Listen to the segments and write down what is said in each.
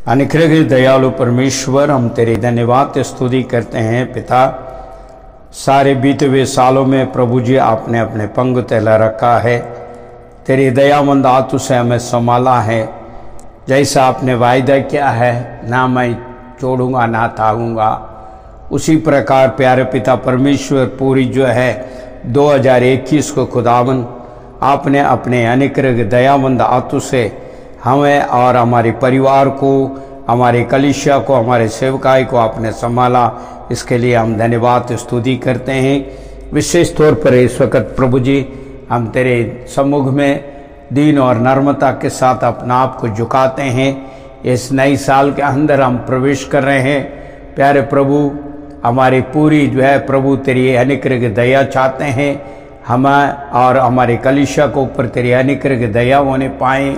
अनुग्रह दयालु परमेश्वर, हम तेरी धन्यवाद स्तुति करते हैं पिता। सारे बीते हुए सालों में प्रभु जी आपने अपने पंग तैला रखा है, तेरी दयामंद हाथों से हमें संभाला है। जैसा आपने वायदा किया है, ना मैं छोड़ूंगा ना थाऊंगा, उसी प्रकार प्यारे पिता परमेश्वर पूरी जो है 2021 को खुदावन आपने अपने अनुग्रह दयामंद हाथों से हमें और हमारे परिवार को, हमारे कलीसिया को, हमारे सेवकाई को आपने संभाला। इसके लिए हम धन्यवाद स्तुति करते हैं। विशेष तौर पर इस वक्त प्रभु जी हम तेरे सम्मुख में दीन और नम्रता के साथ अपना आप को झुकाते हैं। इस नई साल के अंदर हम प्रवेश कर रहे हैं। प्यारे प्रभु, हमारी पूरी जो है प्रभु तेरी अनुग्रह दया चाहते हैं। हम और हमारे कलीसिया को ऊपर तेरी अनुग्रह दया होने पाए।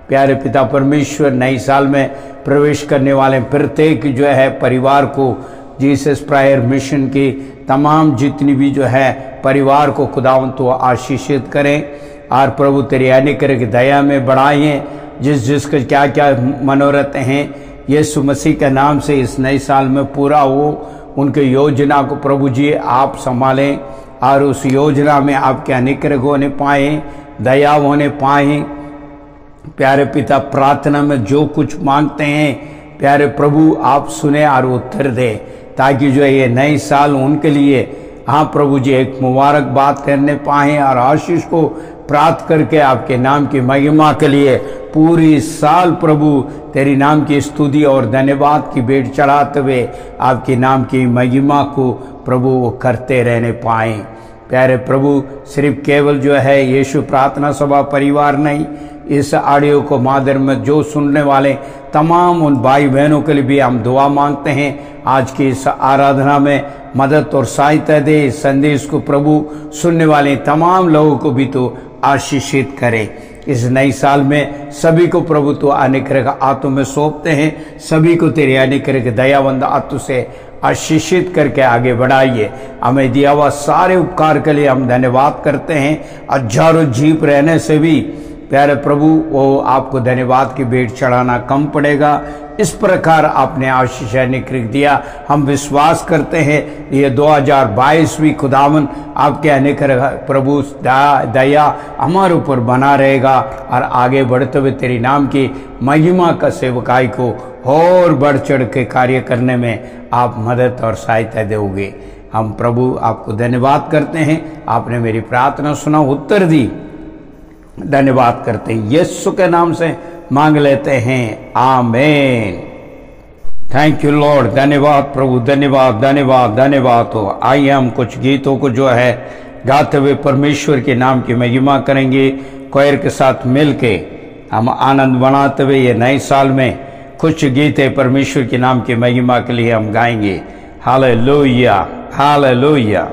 प्यारे पिता परमेश्वर, नई साल में प्रवेश करने वाले प्रत्येक जो है परिवार को जीसस प्रायर मिशन की तमाम जितनी भी जो है परिवार को खुदावंत तो आशीषित करें और प्रभु तेरी अनुग्रह दया में बढ़ाएं। जिसके क्या क्या मनोरथ हैं यीशु मसीह के नाम से इस नए साल में पूरा हो। उनके योजना को प्रभु जी आप संभालें और उस योजना में आपके अनुग्रह होने पाए, दया होने पाए। प्यारे पिता, प्रार्थना में जो कुछ मांगते हैं प्यारे प्रभु आप सुने और उत्तर दे, ताकि जो है ये नई साल उनके लिए हाँ प्रभु जी एक मुबारक बात करने पाए और आशीष को प्राप्त करके आपके नाम की महिमा के लिए पूरी साल प्रभु तेरी नाम की स्तुति और धन्यवाद की भेंट चढ़ाते हुए आपके नाम की महिमा को प्रभु वो करते रहने पाए। प्यारे प्रभु, सिर्फ केवल जो है यीशु प्रार्थना सभा परिवार नहीं, इस ऑडियो को माध्यम में जो सुनने वाले तमाम उन भाई बहनों के लिए भी हम दुआ मांगते हैं। आज की इस आराधना में मदद और सहायता दे। इस संदेश को प्रभु सुनने वाले तमाम लोगों को भी तो आशीषित करे। इस नई साल में सभी को प्रभु तो अनुग्रह हाथों में सौंपते हैं। सभी को तेरे अनुग्रह दयावंद हाथों से आशीषित करके आगे बढ़ाइए। हमें दिया हुआ सारे उपकार के लिए हम धन्यवाद करते हैं। हजारों जीप रहने से भी प्यारे प्रभु वो आपको धन्यवाद की भेंट चढ़ाना कम पड़ेगा। इस प्रकार आपने आशीष अनुग्रह दिया। हम विश्वास करते हैं ये 2022 भी खुदावन आपके अनुग्रह प्रभु दया हमारे ऊपर बना रहेगा और आगे बढ़ते हुए तेरी नाम की महिमा का सेवकाई को और बढ़ चढ़ के कार्य करने में आप मदद और सहायता दोगे। हम प्रभु आपको धन्यवाद करते हैं। आपने मेरी प्रार्थना सुना, उत्तर दी, धन्यवाद करते हैं। यीशु के नाम से मांग लेते हैं, आमीन। Thank you Lord. धन्यवाद प्रभु, धन्यवाद धन्यवाद धन्यवाद हो। आइए हम कुछ गीतों को जो है गाते हुए परमेश्वर के नाम की महिमा करेंगे। कोयर के साथ मिलके हम आनंद मनाते हुए ये नए साल में कुछ गीतें परमेश्वर के नाम की महिमा के लिए हम गाएंगे। Hallelujah hallelujah.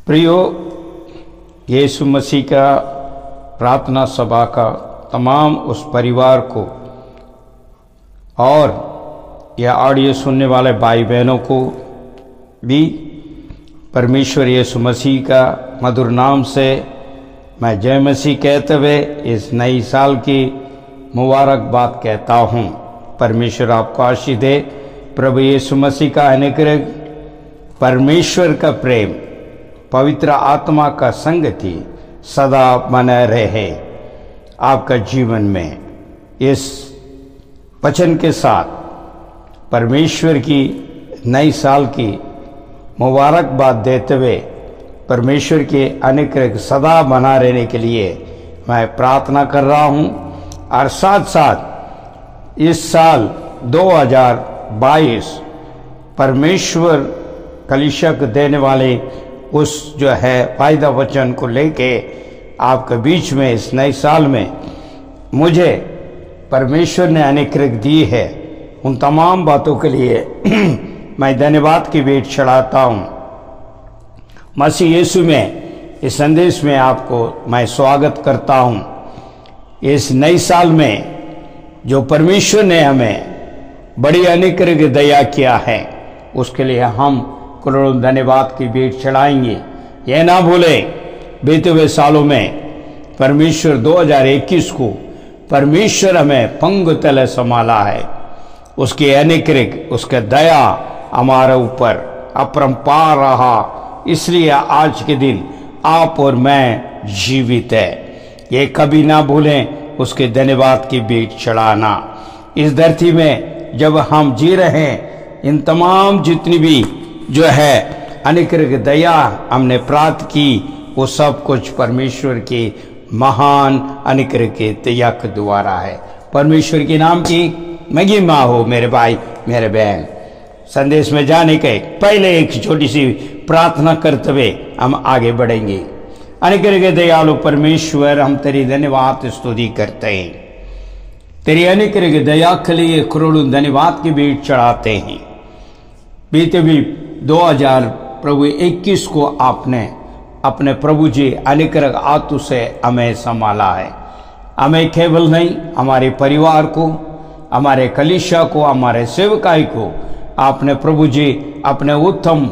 प्रियो, यीशु मसीह का प्रार्थना सभा का तमाम उस परिवार को और यह ऑडियो सुनने वाले भाई बहनों को भी परमेश्वर यीशु मसीह का मधुर नाम से मैं जय मसीह कहते हुए इस नई साल की मुबारकबाद कहता हूँ। परमेश्वर आपको आशीष दे। प्रभु यीशु मसीह का अनुग्रह, परमेश्वर का प्रेम, पवित्र आत्मा का संगति सदा बना रहे आपका जीवन में। इस वचन के साथ परमेश्वर की नई साल की मुबारकबाद देते हुए परमेश्वर के अनुग्रह सदा बना रहने के लिए मैं प्रार्थना कर रहा हूँ। और साथ साथ इस साल 2022 परमेश्वर कलीसिया को देने वाले उस जो है फायदा वचन को लेके आपके बीच में इस नए साल में मुझे परमेश्वर ने अनुग्रह दी है, उन तमाम बातों के लिए मैं धन्यवाद की भेंट चढ़ाता हूँ। मसीह यीशु में इस संदेश में आपको मैं स्वागत करता हूँ। इस नए साल में जो परमेश्वर ने हमें बड़ी अनुग्रह दया किया है, उसके लिए हम करोड़ों धन्यवाद की भेंट चढ़ाएंगे। यह ना भूले, बीते हुए सालों में परमेश्वर 2021 को परमेश्वर हमें पंग तले संभाला है। उसकी अनुग्रह, उसका दया हमारे ऊपर अपरंपार रहा, इसलिए आज के दिन आप और मैं जीवित है। ये कभी ना भूलें उसके धन्यवाद की भेंट चढ़ाना। इस धरती में जब हम जी रहे हैं, इन तमाम जितनी भी जो है अनुग्रह दया हमने प्राप्त की, वो सब कुछ परमेश्वर के महान अनुग्रह के दया के द्वारा है। परमेश्वर के नाम की महिमा हो। मेरे भाई मेरे बहन, संदेश में जाने के पहले एक छोटी सी प्रार्थना करते हुए हम आगे बढ़ेंगे। अनुग्रह के दयालु परमेश्वर, हम तेरी धन्यवाद स्तुति करते हैं। तेरी अनुग्रह के दया के लिए करोड़ों धन्यवाद की भेंट चढ़ाते हैं। बीते भी 2021 को आपने अपने प्रभु जी अनुग्रह आतु से हमें संभाला है। हमें केवल नहीं, हमारे परिवार को, हमारे कलीसिया को, हमारे सेवकाई को आपने प्रभु जी अपने उत्तम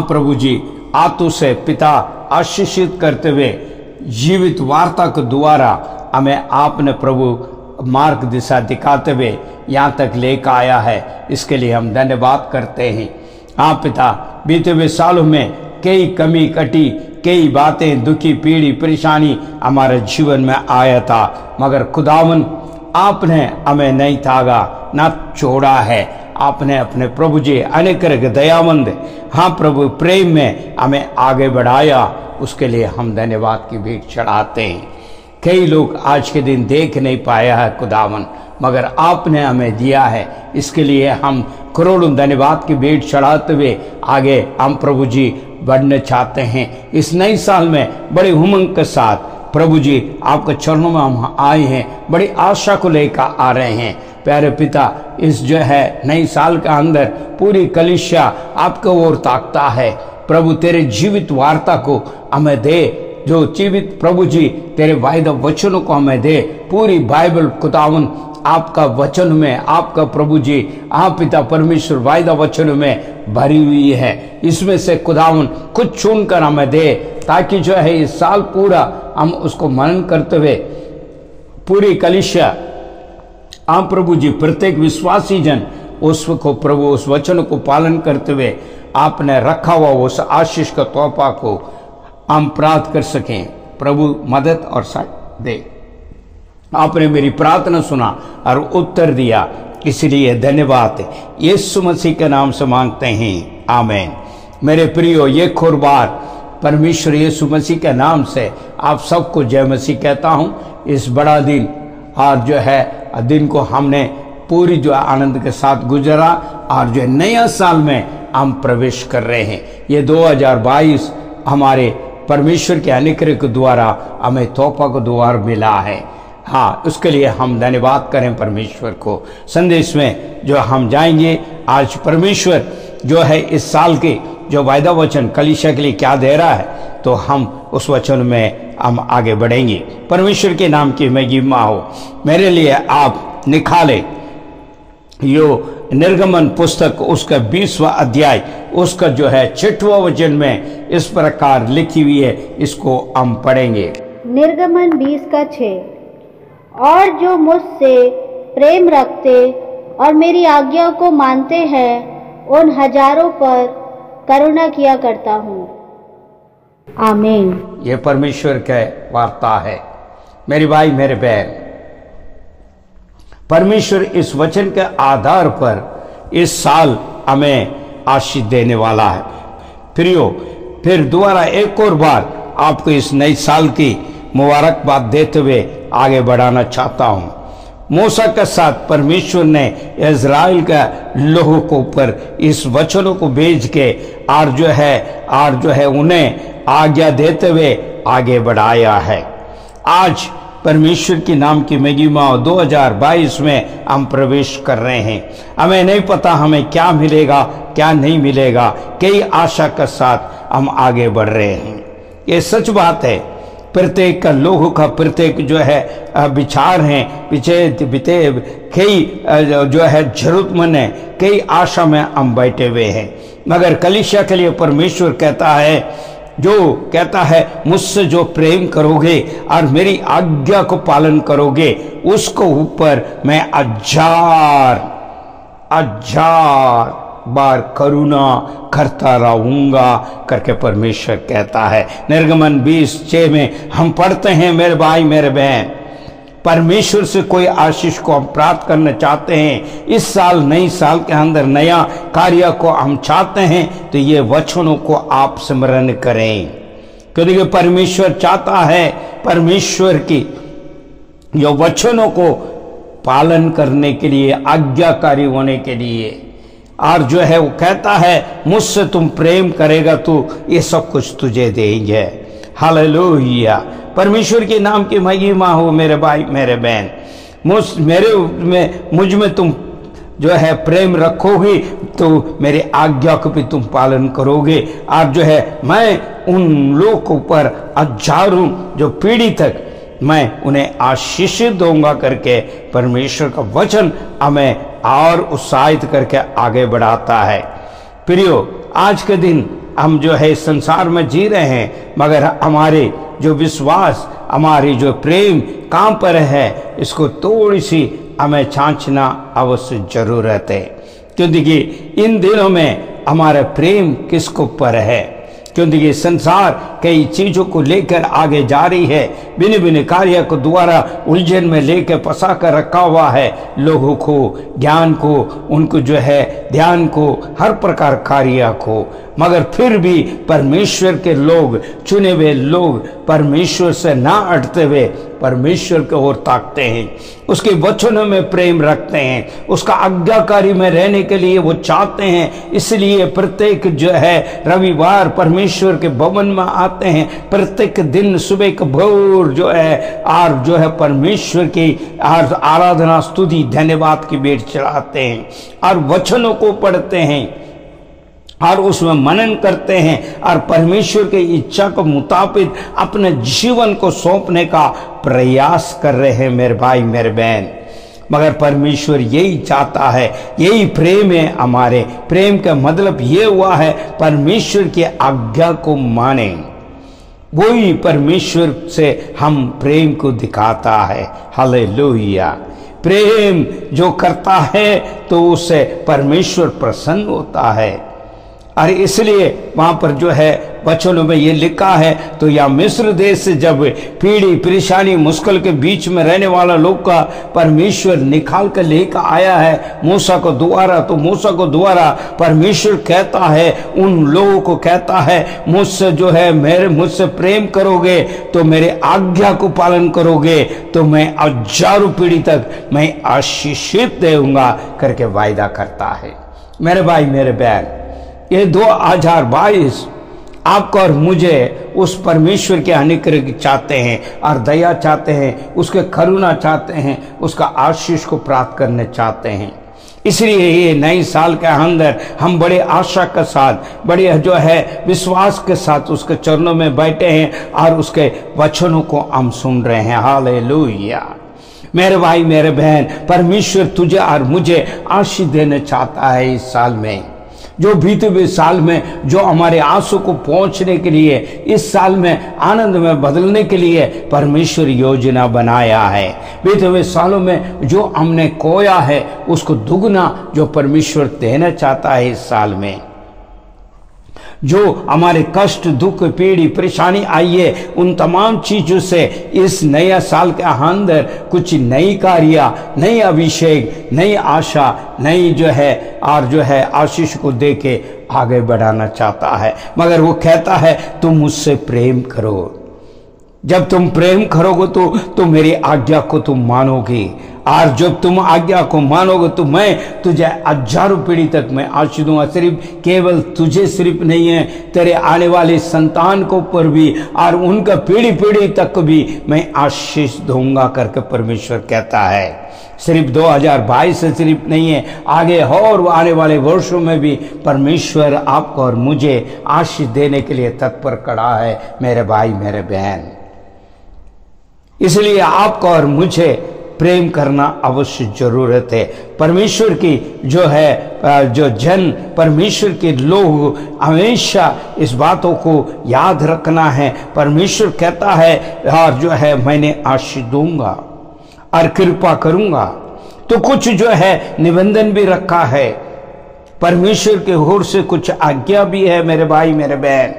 प्रभु जी आतु से पिता आशीषित करते हुए जीवित वार्ता के द्वारा हमें आपने प्रभु मार्ग दिशा दिखाते हुए यहाँ तक लेकर आया है। इसके लिए हम धन्यवाद करते हैं। हाँ पिता, बीते हुए सालों में कई कमी कटी, कई बातें, दुखी, पीड़ी, परेशानी हमारे जीवन में आया था, मगर खुदावन आपने हमें नहीं थागा ना छोड़ा है। आपने अपने प्रभु जी अनुग्रह दयावंद प्रभु प्रेम में हमें आगे बढ़ाया। उसके लिए हम धन्यवाद की भेंट चढ़ाते हैं। कई लोग आज के दिन देख नहीं पाया है खुदावन, मगर आपने हमें दिया है। इसके लिए हम करोड़ों धन्यवाद की भेंट चढ़ाते हुए आगे हम प्रभु जी बढ़ने चाहते हैं। इस नए साल में बड़े उमंग के साथ प्रभु जी आपके चरणों में हम आए हैं, बड़ी आशा को लेकर आ रहे हैं। प्यारे पिता, इस जो है नई साल के अंदर पूरी कलीसिया आपके ओर ताकता है। प्रभु तेरे जीवित वार्ता को हमें दे, जो जीवित प्रभु जी तेरे वायदा वचनों को हमें दे। पूरी बाइबल खुदावन आपका वचन में, आपका प्रभु जी पिता परमेश्वर वायदा वचनों में भरी हुई है। इसमें से खुदावन कुछ चुनकर हमें दे, ताकि जो है इस साल पूरा हम उसको मनन करते हुए पूरी कलीसिया प्रभु जी प्रत्येक विश्वासी जन उसको प्रभु उस वचन को पालन करते हुए आपने रखा हुआ उस आशीष का तोहफा को हम प्राप्त कर सकें। प्रभु मदद और साथ दे। आपने मेरी प्रार्थना सुना और उत्तर दिया, इसलिए धन्यवाद यीशु मसीह के नाम से मांगते हैं, आमीन। मेरे प्रियो, ये खुरबार परमेश्वर यीशु मसीह के नाम से आप सबको जय मसीह कहता हूँ। इस बड़ा दिन और जो है दिन को हमने पूरी जो आनंद के साथ गुजरा और जो नया साल में हम प्रवेश कर रहे हैं। ये 2022 हमारे परमेश्वर के अनुग्रह के द्वारा हमें तोहफा को द्वार मिला है। हाँ, उसके लिए हम धन्यवाद करें परमेश्वर को। संदेश में जो हम जाएंगे, आज परमेश्वर जो है इस साल के जो वायदा वचन कलीसिया के लिए क्या दे रहा है, तो हम उस वचन में हम आगे बढ़ेंगे। परमेश्वर के नाम की महिमा हो। मेरे लिए आप निकाले यो निर्गमन पुस्तक उसका 20वां अध्याय उसका जो है 6वां वचन में इस प्रकार लिखी हुई है, इसको हम पढ़ेंगे। निर्गमन 20:6 और जो मुझसे प्रेम रखते और मेरी आज्ञा को मानते हैं उन हजारों पर करुणा किया करता हूँ। आमीन। ये परमेश्वर का वार्ता है। मेरे भाई मेरे बहन, परमेश्वर इस वचन के आधार पर इस साल हमें आशीष देने वाला है। प्रियो, फिर दोबारा एक और बार आपको इस नए साल की मुबारकबाद देते हुए आगे बढ़ाना चाहता हूं। मूसा के साथ परमेश्वर ने इज़राइल का लोगों को ऊपर इस वचनों को भेज के और जो है उन्हें आज्ञा देते हुए आगे बढ़ाया है। आज परमेश्वर के नाम की महिमा 2022 में हम प्रवेश कर रहे हैं। हमें नहीं पता हमें क्या मिलेगा क्या नहीं मिलेगा, कई आशा के साथ हम आगे बढ़ रहे हैं। ये सच बात है। प्रत्येक का लोगों का प्रत्येक जो है विचार हैं बीते कई जो है जरूरतमंद है, कई आशा में हम बैठे हुए हैं। मगर कलीसिया के लिए परमेश्वर कहता है, जो कहता है मुझसे जो प्रेम करोगे और मेरी आज्ञा को पालन करोगे उसको ऊपर मैं हजार बार करुणा करता रहूंगा करके परमेश्वर कहता है। निर्गमन 20:6 में हम पढ़ते हैं, मेरे भाई मेरे बहन, परमेश्वर से कोई आशीष को हम प्राप्त करना चाहते हैं, इस साल नई साल के अंदर नया कार्य को हम चाहते हैं, तो ये वचनों को आप स्मरण करें। क्योंकि परमेश्वर चाहता है परमेश्वर की ये वचनों को पालन करने के लिए, आज्ञाकारी होने के लिए। और जो है वो कहता है मुझसे तुम प्रेम करेगा तो ये सब कुछ तुझे देंगे। हालेलुया। परमेश्वर के नाम की महिमा हो। मेरे भाई मेरे बहन, मुझ में तुम जो है प्रेम रखोगे तो मेरे आज्ञा को भी तुम पालन करोगे। और जो है मैं उन लोगों पर हजारों जो पीढ़ी तक मैं उन्हें आशीष दूंगा करके परमेश्वर का वचन हमें और उत्साहित करके आगे बढ़ाता है। प्रियो, आज के दिन हम जो है संसार में जी रहे हैं, मगर हमारे जो विश्वास, हमारी जो प्रेम कहाँ पर है, इसको थोड़ी सी हमें छांचना अवश्य जरूरत है। क्योंकि इन दिनों में हमारा प्रेम किसको पर है? क्योंकि संसार कई चीजों को लेकर आगे जा रही है, भिन्न भिन्न कार्य को द्वारा उलझन में लेकर फंसा कर रखा हुआ है लोगों को, ज्ञान को, उनको जो है ध्यान को, हर प्रकार कार्य को। मगर फिर भी परमेश्वर के लोग, चुने हुए लोग परमेश्वर से ना हटते हुए परमेश्वर की ओर ताकते हैं, उसके वचनों में प्रेम रखते हैं, उसका आज्ञाकारी में रहने के लिए वो चाहते हैं। इसलिए प्रत्येक जो है रविवार परमेश्वर के भवन में आते हैं, प्रत्येक दिन सुबह के भोर जो है और जो है परमेश्वर की आराधना, स्तुति, धन्यवाद की भेंट चढ़ाते हैं और वचनों को पढ़ते हैं और उसमें मनन करते हैं और परमेश्वर की इच्छा के मुताबिक अपने जीवन को सौंपने का प्रयास कर रहे हैं। मेरे भाई मेरे बहन, मगर परमेश्वर यही चाहता है, यही प्रेम है हमारे। प्रेम का मतलब ये हुआ है परमेश्वर की आज्ञा को माने, वही परमेश्वर से हम प्रेम को दिखाता है। हालेलुया। प्रेम जो करता है तो उससे परमेश्वर प्रसन्न होता है। और इसलिए वहां पर जो है वचनों में ये लिखा है, तो या मिस्र देश से जब पीढ़ी परेशानी मुश्किल के बीच में रहने वाला लोग का परमेश्वर निकाल कर लेकर आया है मूसा को द्वारा, तो मूसा को द्वारा परमेश्वर कहता है, उन लोगों को कहता है, मुझसे जो है मुझसे प्रेम करोगे तो मेरे आज्ञा को पालन करोगे तो मैं हजारों पीढ़ी तक मैं आशीषित दूंगा करके वायदा करता है। मेरे भाई मेरे बहन, ये 2022 आपको और मुझे उस परमेश्वर के अनुग्रह चाहते हैं और दया चाहते हैं, उसके करुणा चाहते हैं, उसका आशीष को प्राप्त करने चाहते हैं। इसलिए ये नए साल के अंदर हम बड़े आशा के साथ, बड़े जो है विश्वास के साथ उसके चरणों में बैठे हैं और उसके वचनों को हम सुन रहे हैं। हालेलुया। मेरे भाई मेरे बहन, परमेश्वर तुझे और मुझे आशीष देना चाहता है इस साल में। जो बीते हुए साल में जो हमारे आंसू को पहुंचने के लिए, इस साल में आनंद में बदलने के लिए परमेश्वर योजना बनाया है। बीते हुए सालों में जो हमने खोया है उसको दुगना जो परमेश्वर देना चाहता है इस साल में। जो हमारे कष्ट, दुख, पीड़ी, परेशानी आई है, उन तमाम चीजों से इस नया साल के अंदर कुछ नई कार्य, नई अभिषेक, नई आशा, नई जो है और जो है आशीष को दे के आगे बढ़ाना चाहता है। मगर वो कहता है तुम मुझसे प्रेम करो। जब तुम प्रेम करोगे तो मेरी आज्ञा को तुम मानोगे, और जब तुम आज्ञा को मानोगे तो मैं तुझे हजारों पीढ़ी तक मैं आशीष दूंगा। सिर्फ केवल तुझे सिर्फ नहीं है, तेरे आने वाले संतान को पर भी और उनका पीढ़ी पीढ़ी तक भी मैं आशीष दूंगा करके परमेश्वर कहता है। सिर्फ 2022 से सिर्फ नहीं है, आगे और आने वाले वर्षों में भी परमेश्वर आपको और मुझे आशीष देने के लिए तत्पर खड़ा है मेरे भाई मेरे बहन। इसलिए आपको और मुझे प्रेम करना अवश्य जरूरत है। परमेश्वर की जो है जो जन परमेश्वर के लोग हमेशा इस बातों को याद रखना है। परमेश्वर कहता है और जो है मैंने आशीष दूंगा और कृपा करूंगा। तो कुछ जो है निबंधन भी रखा है, परमेश्वर के ओर से कुछ आज्ञा भी है मेरे भाई मेरे बहन।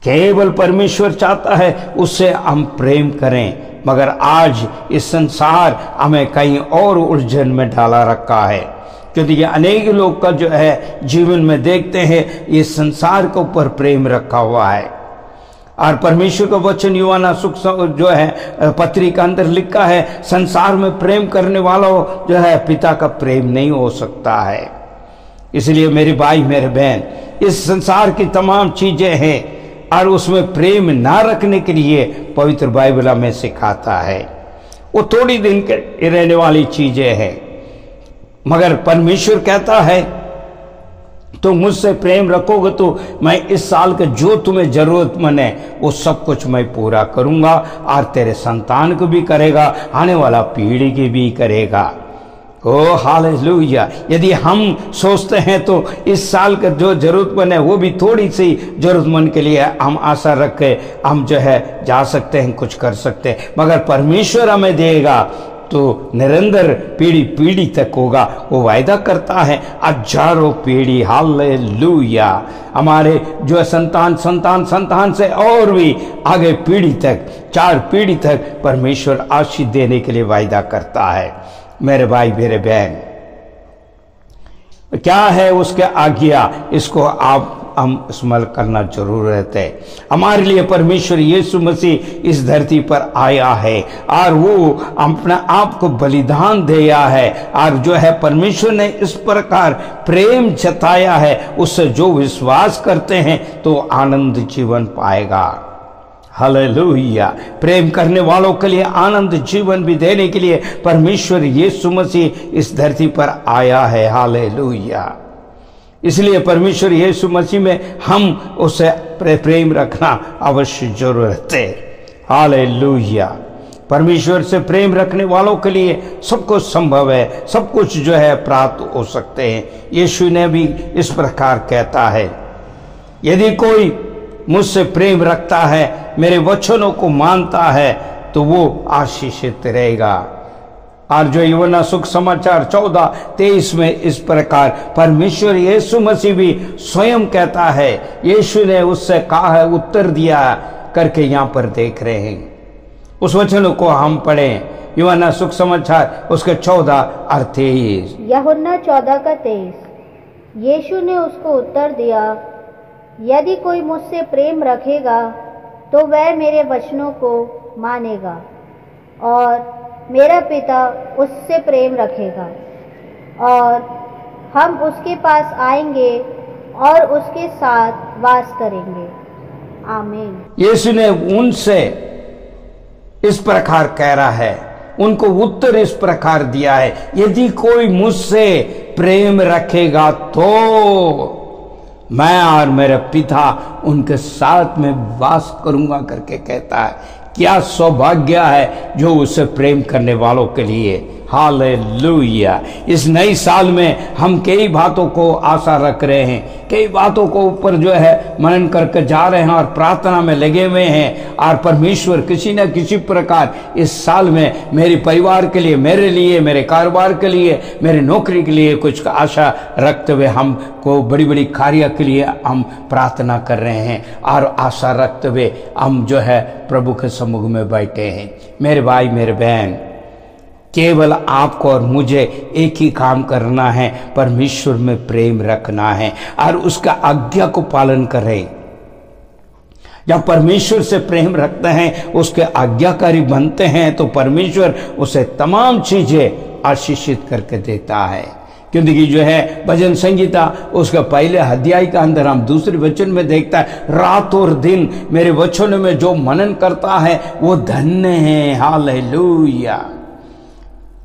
केवल परमेश्वर चाहता है उससे हम प्रेम करें, मगर आज इस संसार हमें कहीं और उलझन में डाला रखा है। क्योंकि ये अनेक लोग का जो है जीवन में देखते हैं ये संसार के ऊपर प्रेम रखा हुआ है। और परमेश्वर का वचन यूहन्ना सुख जो है पत्री के अंदर लिखा है, संसार में प्रेम करने वाला जो है पिता का प्रेम नहीं हो सकता है। इसलिए मेरे भाई मेरे बहन, इस संसार की तमाम चीजें हैं और उसमें प्रेम ना रखने के लिए पवित्र बाइबल हमें सिखाता है। वो थोड़ी दिन के रहने वाली चीजें हैं, मगर परमेश्वर कहता है तो मुझसे प्रेम रखोगे तो मैं इस साल के जो तुम्हें जरूरतमंद है वो सब कुछ मैं पूरा करूंगा और तेरे संतान को भी करेगा, आने वाला पीढ़ी की भी करेगा। ओ हालेलुया। यदि हम सोचते हैं तो इस साल का जो जरूरतमंद है वो भी थोड़ी सी जरूरतमंद के लिए हम आशा रख के हम जो है जा सकते हैं, कुछ कर सकते हैं, मगर परमेश्वर हमें देगा तो निरंतर पीढ़ी पीढ़ी तक होगा। वो वायदा करता है हजारों पीढ़ी। हालेलुया। हमारे जो संतान संतान संतान से और भी आगे पीढ़ी तक, 4 पीढ़ी तक परमेश्वर आशीष देने के लिए वायदा करता है मेरे भाई मेरे बहन। क्या है उसके आज्ञा, इसको हम स्मरण करना जरूरत है। हमारे लिए परमेश्वर यीशु मसीह इस धरती पर आया है और वो अपना आप को बलिदान दिया है, और जो है परमेश्वर ने इस प्रकार प्रेम जताया है, उससे जो विश्वास करते हैं तो आनंद जीवन पाएगा। हालेलुया। प्रेम करने वालों के लिए आनंद जीवन भी देने के लिए परमेश्वर यीशु मसीह इस धरती पर आया है। हालेलुया। इसलिए परमेश्वर यीशु मसीह में हम उसे प्रेम रखना अवश्य जरूरत है। हालेलुया। परमेश्वर से प्रेम रखने वालों के लिए सब कुछ संभव है, सब कुछ जो है प्राप्त हो सकते हैं। यीशु ने भी इस प्रकार कहता है, यदि कोई मुझसे प्रेम रखता है, मेरे वचनों को मानता है, तो वो आशीषित रहेगा। और जो यूहन्ना सुख समाचार 14:23 में इस प्रकार परमेश्वर यीशु मसीह भी स्वयं कहता है, यीशु ने उससे कहा है, उत्तर दिया करके यहाँ पर देख रहे हैं। उस वचनों को हम पढ़ें, यूहन्ना सुख समाचार उसके 14:23। यूहन्ना 14:23। यीशु ने उसको उत्तर दिया, यदि कोई मुझसे प्रेम रखेगा तो वह मेरे वचनों को मानेगा और मेरा पिता उससे प्रेम रखेगा और हम उसके पास आएंगे और उसके साथ वास करेंगे। आमीन। यीशु ने उनसे इस प्रकार कह रहा है, उनको उत्तर इस प्रकार दिया है, यदि कोई मुझसे प्रेम रखेगा तो मैं और मेरे पिता उनके साथ में वास करूंगा करके कहता है। क्या सौभाग्य है जो उसे प्रेम करने वालों के लिए। हालेलुया। इस नई साल में हम कई बातों को आशा रख रहे हैं, कई बातों को ऊपर जो है मनन करके जा रहे हैं और प्रार्थना में लगे हुए हैं, और परमेश्वर किसी न किसी प्रकार इस साल में मेरे परिवार के लिए, मेरे लिए, मेरे कारोबार के लिए, मेरे नौकरी के लिए कुछ आशा रखते हुए हमको बड़ी बड़ी कार्य के लिए हम प्रार्थना कर रहे हैं और आशा रखते हुए हम जो है प्रभु के सम्मुख में बैठे हैं। मेरे भाई मेरे बहन, केवल आपको और मुझे एक ही काम करना है, परमेश्वर में प्रेम रखना है और उसका आज्ञा को पालन करें। जब परमेश्वर से प्रेम रखते हैं, उसके आज्ञाकारी बनते हैं, तो परमेश्वर उसे तमाम चीजें आशीषित करके देता है। क्योंकि जो है भजन संगीता उसका पहले अध्याय का अंदर हम दूसरे वचन में देखता है, रात और दिन मेरे वचनों में जो मनन करता है वो धन्य है। हालेलुया।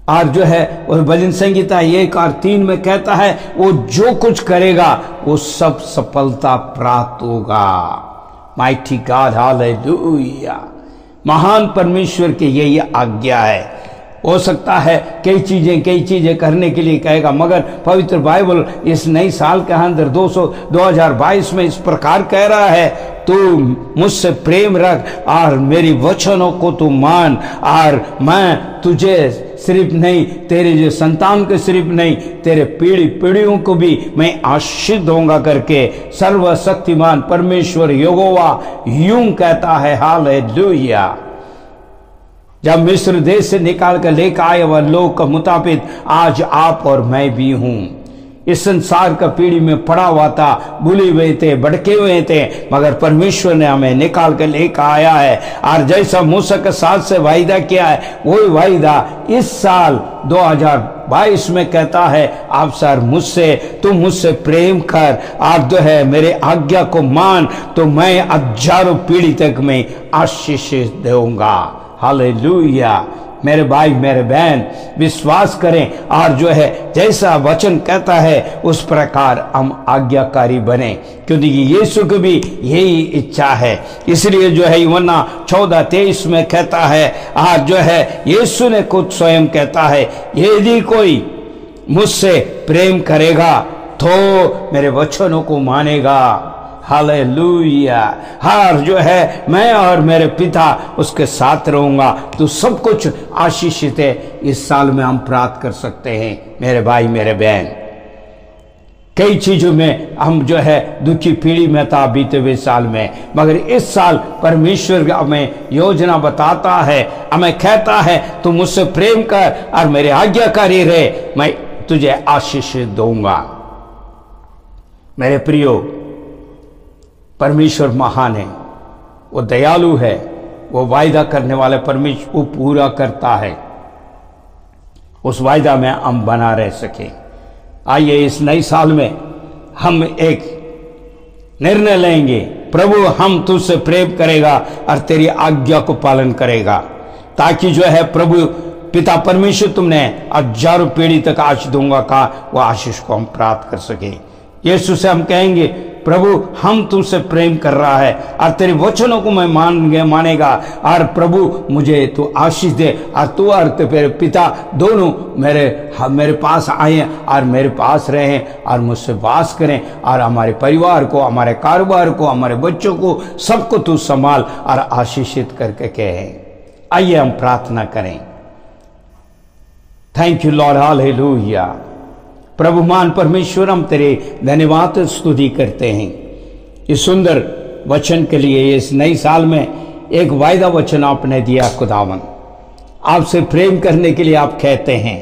और जो है वो भजन संगीता 1 और 3 में कहता है, वो जो कुछ करेगा वो सब सफलता प्राप्त होगा। Mighty God, hallelujah. महान परमेश्वर की यही आज्ञा है। हो सकता है कई चीजें करने के लिए कहेगा, मगर पवित्र बाइबल इस नई साल के अंदर 2022 में इस प्रकार कह रहा है, तू मुझसे प्रेम रख और मेरी वचनों को तू मान, और मैं तुझे सिर्फ नहीं, तेरे जो संतान के सिर्फ नहीं, तेरे पीढ़ियों को भी मैं आशीष दूंगा करके सर्वशक्तिमान परमेश्वर यहोवा यूं कहता है। हालेलुया। जब मिस्र देश से निकाल कर लेकर आए वह लोग के मुताबिक आज आप और मैं भी हूं। इस संसार का पीढ़ी में पड़ा हुआ था, भूले हुए थे, भटके हुए थे, मगर परमेश्वर ने हमें निकाल कर लेकर आया है। और जैसा मूसा के साथ से वायदा किया है, वही वायदा इस साल 2022 में कहता है, आप सर तुम मुझसे प्रेम कर और जो है मेरे आज्ञा को मान, तो मैं हजारों पीढ़ी तक में आशीष दूंगा। हालेलुया। मेरे भाई मेरे बहन, विश्वास करें और जो है जैसा वचन कहता है उस प्रकार हम आज्ञाकारी बने, क्योंकि यीशु की भी यही इच्छा है। इसलिए जो है यूहन्ना 14:23 में कहता है, और जो है यीशु ने खुद स्वयं कहता है, यदि कोई मुझसे प्रेम करेगा तो मेरे वचनों को मानेगा। हालेलुया। हर जो है मैं और मेरे पिता उसके साथ रहूंगा, तो सब कुछ आशीषित है इस साल में हम प्राप्त कर सकते हैं। मेरे भाई मेरे बहन, कई चीजों में हम जो है दुखी पीढ़ी में था बीते हुए साल में, मगर इस साल परमेश्वर हमें योजना बताता है, हमें कहता है तू मुझसे प्रेम कर और मेरे आज्ञाकारी रहे, मैं तुझे आशीष दूंगा। मेरे प्रियो, परमेश्वर महान है, वो दयालु है, वो वायदा करने वाले परमेश्वर वो पूरा करता है। उस वायदा में हम बना रह सके। आइए इस नई साल में हम एक निर्णय लेंगे, प्रभु हम तुझसे प्रेम करेगा और तेरी आज्ञा को पालन करेगा, ताकि जो है प्रभु पिता परमेश्वर तुमने हजारों पीढ़ी तक आशीष दूंगा का वो आशीष को हम प्राप्त कर सके। यीशु से हम कहेंगे, प्रभु हम तुमसे प्रेम कर रहा है और तेरे वचनों को मैं मानेगा, और प्रभु मुझे तू आशीष दे, और तू और तेरे पिता दोनों मेरे पास आए और मेरे पास रहें और मुझसे वास करें, और हमारे परिवार को, हमारे कारोबार को, हमारे बच्चों को, सबको तू संभाल और आशीषित करके कहे। आइए हम प्रार्थना करें। Thank you lord, hallelujah. प्रभु मान परमेश्वर, हम तेरे धन्यवाद स्तुति करते हैं इस सुंदर वचन के लिए। इस नई साल में एक वायदा वचन आपने दिया खुदावन, आपसे प्रेम करने के लिए आप कहते हैं,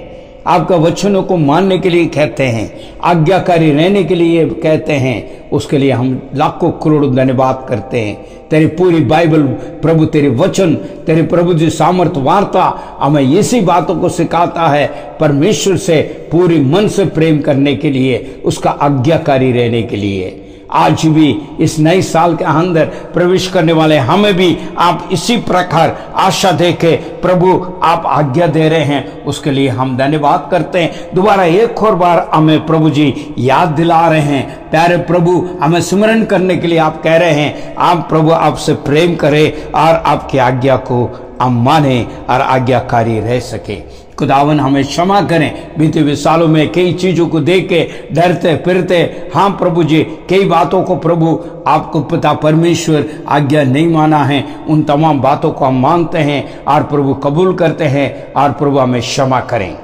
आपका वचनों को मानने के लिए कहते हैं, आज्ञाकारी रहने के लिए कहते हैं। उसके लिए हम लाखों करोड़ों धन्यवाद करते हैं। तेरी पूरी बाइबल प्रभु, तेरे वचन, तेरे प्रभु जी सामर्थ वार्ता हमें इसी बातों को सिखाता है, परमेश्वर से पूरी मन से प्रेम करने के लिए, उसका आज्ञाकारी रहने के लिए। आज भी इस नए साल के अंदर प्रवेश करने वाले हमें भी आप इसी प्रकार आशा देके प्रभु आप आज्ञा दे रहे हैं, उसके लिए हम धन्यवाद करते हैं। दोबारा एक और बार हमें प्रभु जी याद दिला रहे हैं, प्यारे प्रभु हमें स्मरण करने के लिए आप कह रहे हैं, आप प्रभु आपसे प्रेम करें और आपकी आज्ञा को हम माने और आज्ञाकारी रह सके। खुदावन हमें क्षमा करें, बीते हुए सालों में कई चीजों को देख के डरते फिरते, हाँ प्रभु जी कई बातों को प्रभु आपको पिता परमेश्वर आज्ञा नहीं माना है, उन तमाम बातों को हम मानते हैं और प्रभु कबूल करते हैं और प्रभु हमें क्षमा करें।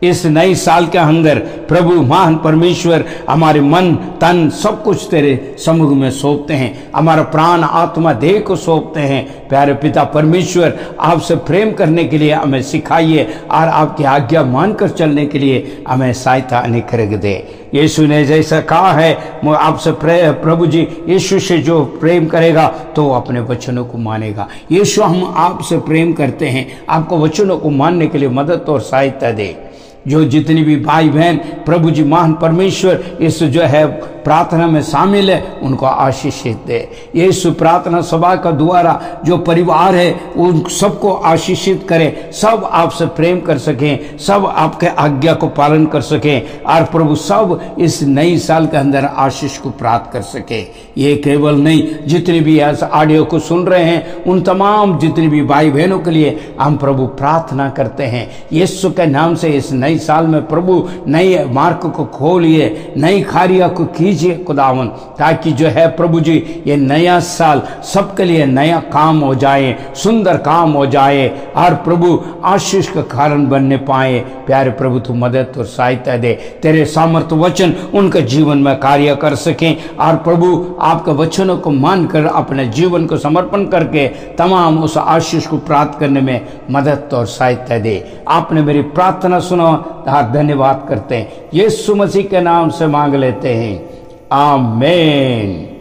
इस नए साल के अंदर प्रभु महान परमेश्वर हमारे मन तन सब कुछ तेरे समुख में सौंपते हैं, हमारा प्राण आत्मा देह को सौंपते हैं। प्यारे पिता परमेश्वर आपसे प्रेम करने के लिए हमें सिखाइए और आपकी आज्ञा मानकर चलने के लिए हमें सहायता अनुग्रह दे। यीशु ने जैसा कहा है, आपसे प्रभु जी यीशु से जो प्रेम करेगा तो अपने वचनों को मानेगा। यीशु हम आपसे प्रेम करते हैं, आपको वचनों को मानने के लिए मदद और सहायता दे। जो जितनी भी भाई बहन प्रभु जी महान परमेश्वर इस जो है प्रार्थना में शामिल है उनको आशीषित दे। यीशु प्रार्थना सभा का द्वारा जो परिवार है उन सबको आशीषित करे, सब आपसे प्रेम कर सकें, सब आपके आज्ञा को पालन कर सकें और प्रभु सब इस नई साल के अंदर आशीष को प्राप्त कर सके। ये केवल नहीं, जितने भी इस ऑडियो को सुन रहे हैं उन तमाम जितने भी भाई बहनों के लिए हम प्रभु प्रार्थना करते हैं, यीशु के नाम से इस नई साल में प्रभु नए मार्ग को खोलिए, नई कार्य को कीजिए खुदावन, ताकि जो है प्रभु जी ये नया साल सबके लिए नया काम हो जाए, सुंदर काम हो जाए और प्रभु आशीष का कारण बनने पाए। प्यारे प्रभु तू मदद और सहायता दे, तेरे सामर्थ्य वचन उनके जीवन में कार्य कर सकें और प्रभु आपके वचनों को मानकर अपने जीवन को समर्पण करके तमाम उस आशीष को प्राप्त करने में मदद और सहायता दे। आपने मेरी प्रार्थना सुना, धन्यवाद करते हैं, यीशु मसीह के नाम से मांग लेते हैं, आमीन।